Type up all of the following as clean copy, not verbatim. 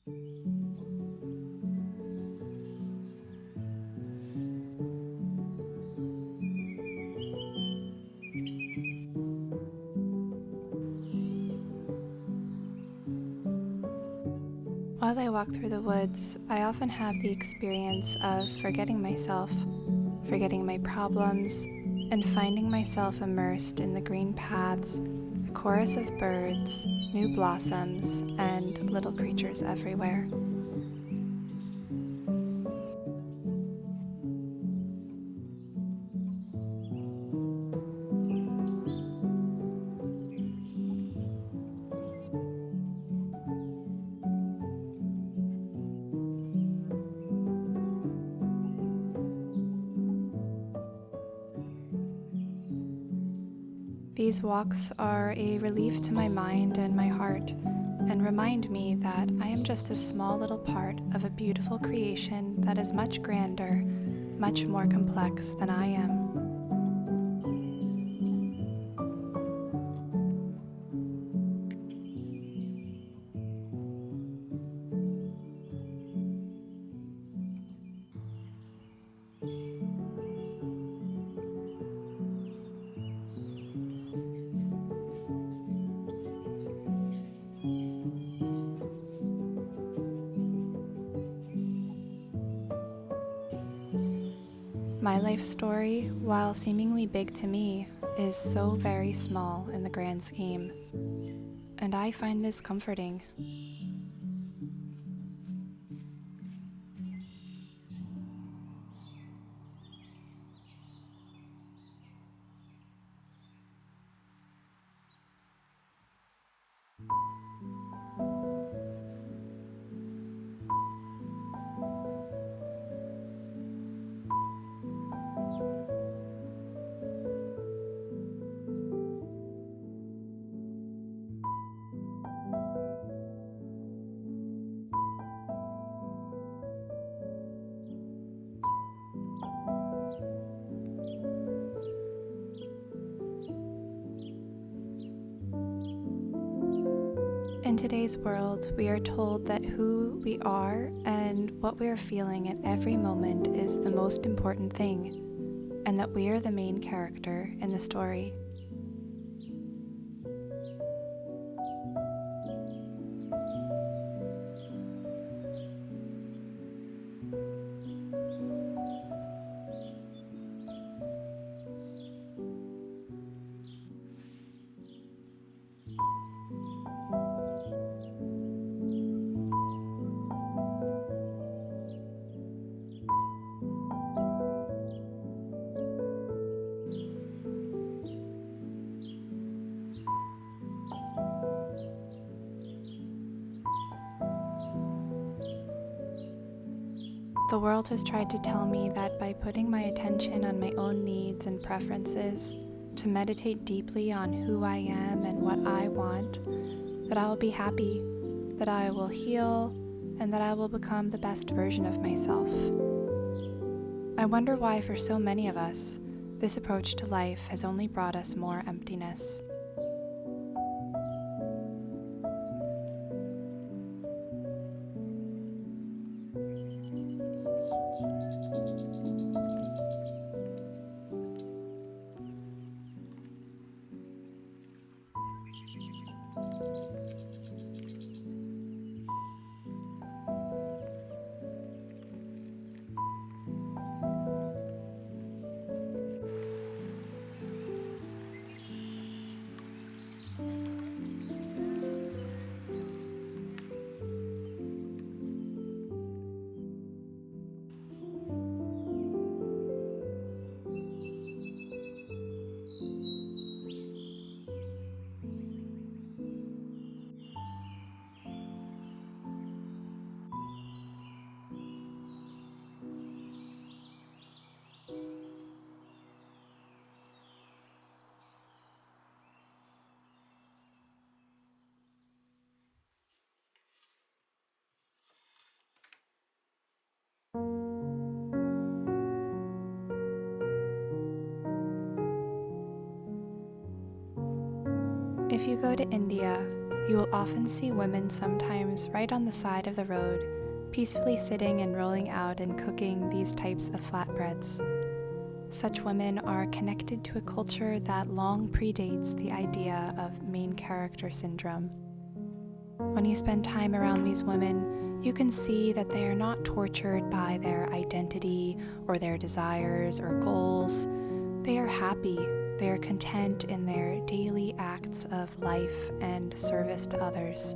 While I walk through the woods, I often have the experience of forgetting myself, forgetting my problems, and finding myself immersed in the green paths, a chorus of birds, new blossoms, and little creatures everywhere. These walks are a relief to my mind and my heart, and remind me that I am just a small little part of a beautiful creation that is much grander, much more complex than I am. My life story, while seemingly big to me, is so very small in the grand scheme, and I find this comforting. In today's world, we are told that who we are and what we are feeling at every moment is the most important thing, and that we are the main character in the story. The world has tried to tell me that by putting my attention on my own needs and preferences, to meditate deeply on who I am and what I want, that I will be happy, that I will heal, and that I will become the best version of myself. I wonder why for so many of us, this approach to life has only brought us more emptiness. If you go to India you will often see women sometimes right on the side of the road, peacefully sitting and rolling out and cooking these types of flatbreads. Such women are connected to a culture that long predates the idea of main character syndrome. When you spend time around these women, you can see that they are not tortured by their identity or their desires or goals. They are happy. They are content in their daily acts of life and service to others.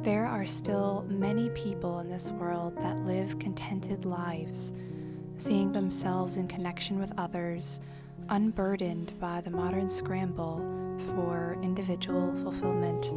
There are still many people in this world that live contented lives, seeing themselves in connection with others, unburdened by the modern scramble for individual fulfillment.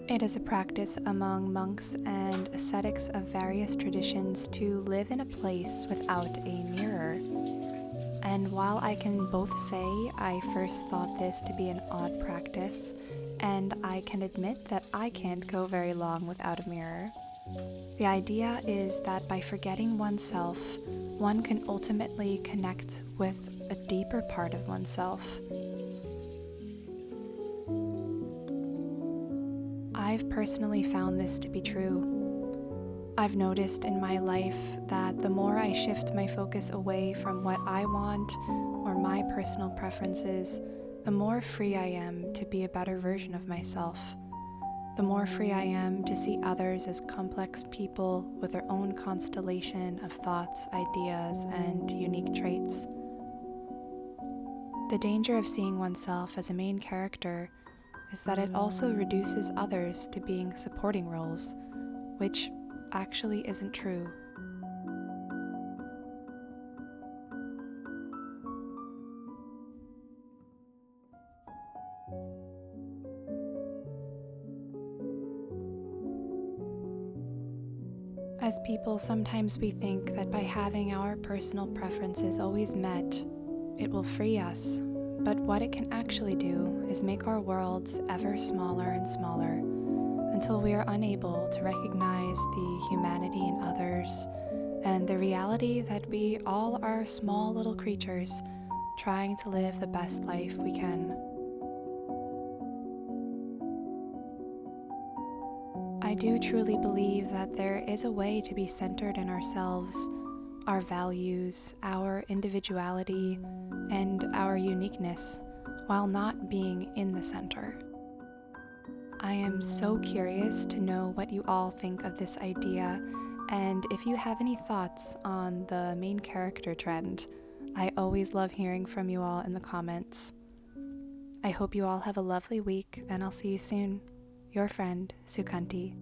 It is a practice among monks and ascetics of various traditions to live in a place without a mirror. And while I can both say I first thought this to be an odd practice, and I can admit that I can't go very long without a mirror, the idea is that by forgetting oneself, one can ultimately connect with a deeper part of oneself. I've personally found this to be true. I've noticed in my life that the more I shift my focus away from what I want or my personal preferences, the more free I am to be a better version of myself. The more free I am to see others as complex people with their own constellation of thoughts, ideas, and unique traits. The danger of seeing oneself as a main character is that it also reduces others to being supporting roles, which actually isn't true. As people, sometimes we think that by having our personal preferences always met, it will free us. But what it can actually do is make our worlds ever smaller and smaller until we are unable to recognize the humanity in others and the reality that we all are small little creatures trying to live the best life we can. I do truly believe that there is a way to be centered in ourselves, our values, our individuality, and our uniqueness, while not being in the center. I am so curious to know what you all think of this idea, and if you have any thoughts on the main character trend. I always love hearing from you all in the comments. I hope you all have a lovely week, and I'll see you soon. Your friend, Sukanti.